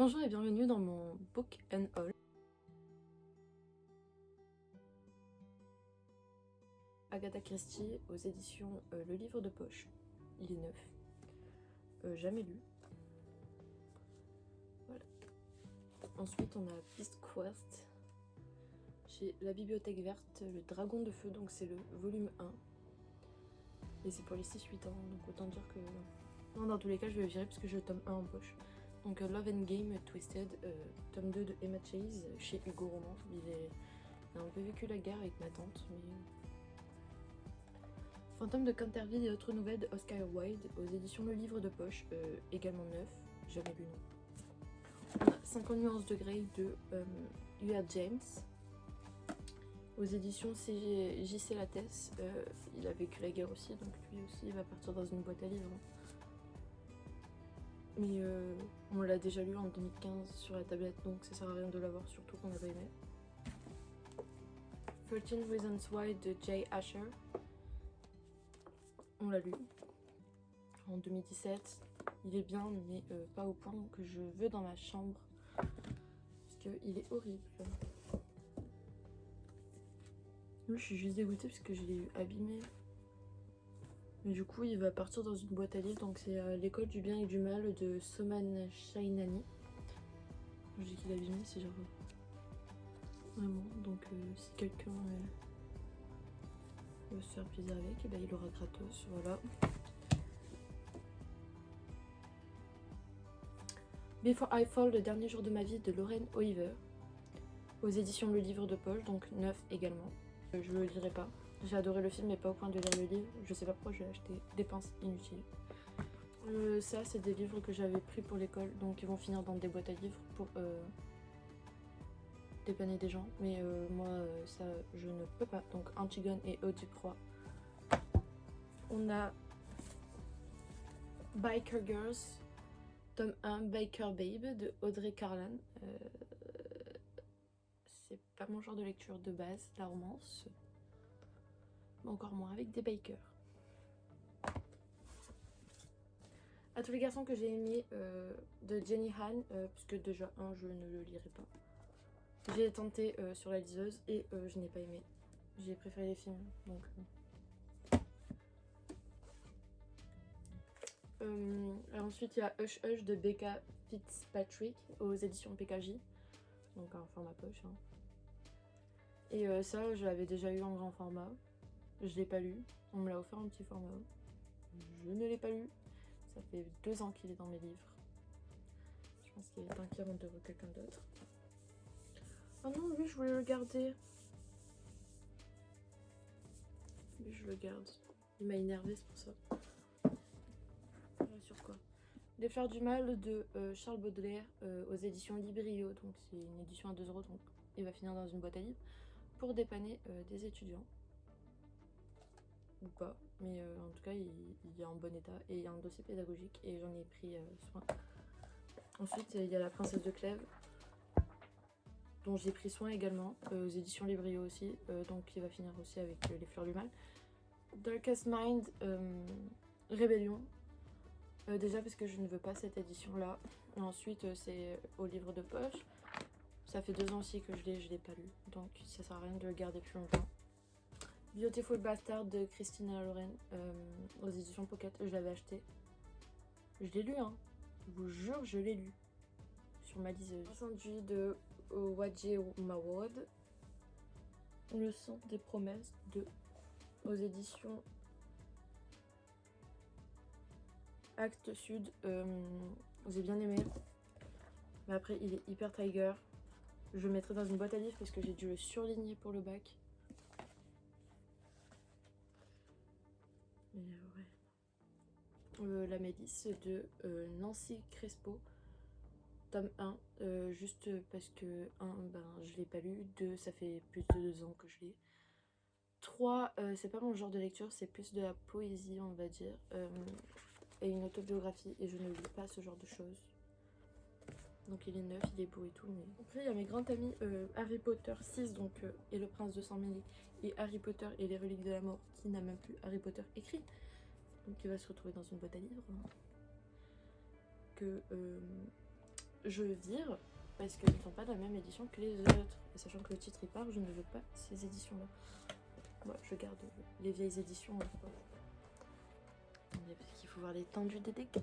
Bonjour et bienvenue dans mon Book and Haul. Agatha Christie aux éditions Le Livre de Poche. Il est neuf. Jamais lu. Voilà. Ensuite on a Beast Quest chez La Bibliothèque Verte, Le Dragon de Feu, donc c'est le volume 1. Et c'est pour les 6-8 ans, donc autant dire que... Non, dans tous les cas je vais le virer parce que j'ai le tome 1 en poche. Donc Love and Game Twisted, tome 2 de Emma Chase chez Hugo Roman. Il a un peu vécu la guerre avec ma tante, mais... Fantôme de Canterville et autres nouvelles de Oscar Wilde aux éditions Le Livre de Poche, également neuf, jamais lu non. On a 50 nuances de Grey de U.R. James aux éditions JC Lattès. Il a vécu la guerre aussi, donc lui aussi il va partir dans une boîte à livres. Mais on l'a déjà lu en 2015 sur la tablette, donc ça sert à rien de l'avoir, surtout qu'on n'a pas aimé. 13 Reasons Why de Jay Asher. On l'a lu en 2017. Il est bien, mais pas au point que je veux dans ma chambre. Parce qu'il est horrible. Moi, je suis juste dégoûtée parce que je l'ai abîmé. Mais du coup, il va partir dans une boîte à livres. Donc, c'est L'école du bien et du mal de Soman Shainani. Je dis qu'il est abîmé, c'est genre. Vraiment. Donc, si quelqu'un veut se faire plaisir avec, et ben, il aura gratos. Voilà. Before I Fall, le dernier jour de ma vie de Lauren Oliver, aux éditions Le Livre de Poche, donc neuf également. Je le lirai pas. J'ai adoré le film mais pas au point de lire le livre. Je sais pas pourquoi j'ai acheté, dépenses inutiles. Ça c'est des livres que j'avais pris pour l'école, donc ils vont finir dans des boîtes à livres pour dépanner des gens. Mais moi ça je ne peux pas. Donc Antigone et Oedipe Roi. On a Biker Girls, tome 1, Biker Babe de Audrey Carlan. C'est pas mon genre de lecture de base, la romance. Mais encore moins avec des bikers. À tous les garçons que j'ai aimé de Jenny Han, puisque déjà je ne le lirai pas. J'ai tenté sur la liseuse et je n'ai pas aimé. J'ai préféré les films, donc... ensuite il y a Hush Hush de Becca Fitzpatrick aux éditions PKJ, donc un format poche. Hein. Et ça je l'avais déjà eu en grand format, je l'ai pas lu, on me l'a offert en petit format, je ne l'ai pas lu, ça fait 2 ans qu'il est dans mes livres. Je pense qu'il est temps qu'il rentre de quelqu'un d'autre. Oh non, lui je voulais le garder. Lui je le garde, il m'a énervé c'est pour ça. Sur quoi? Les Fleurs du Mal de Charles Baudelaire aux éditions Librio, donc c'est une édition à 2 €, donc il va finir dans une boîte à livres pour dépanner des étudiants. Ou pas, mais en tout cas il est en bon état et il y a un dossier pédagogique et j'en ai pris soin. Ensuite il y a La Princesse de Clèves, dont j'ai pris soin également, aux éditions Librio aussi, donc il va finir aussi avec Les Fleurs du Mal. Darkest Mind, Rébellion. Déjà parce que je ne veux pas cette édition là. Ensuite c'est au Livre de Poche. Ça fait 2 ans aussi que je l'ai pas lu. Donc ça sert à rien de le garder plus longtemps. Beautiful Bastard de Christina Loren aux éditions Pocket. Je l'avais acheté. Je l'ai lu hein. Je vous jure je l'ai lu. Sur ma liseuse. Incendie de Wadje Mawad. Le sang des promesses de aux éditions Actes Sud, j'ai bien aimé, mais après il est hyper tiger. Je le mettrai dans une boîte à livres parce que j'ai dû le surligner pour le bac. Mais ouais. La Médisse de Nancy Crespo, tome 1, juste parce que 1, ben je l'ai pas lu, 2, ça fait plus de 2 ans que je l'ai. 3, c'est pas mon genre de lecture, c'est plus de la poésie on va dire. Et une autobiographie et je ne lis pas ce genre de choses. Donc il est neuf, il est beau et tout. Mais... Après il y a mes grands amis Harry Potter 6 donc, et le prince de sang mêlé et Harry Potter et les reliques de la mort qui n'a même plus Harry Potter écrit. Donc il va se retrouver dans une boîte à livres. Que je vire parce qu'ils ne sont pas de la même édition que les autres. Et sachant que le titre il part, je ne veux pas ces éditions-là. Moi, je garde les vieilles éditions. Parce qu'il faut voir l'étendue des dégâts.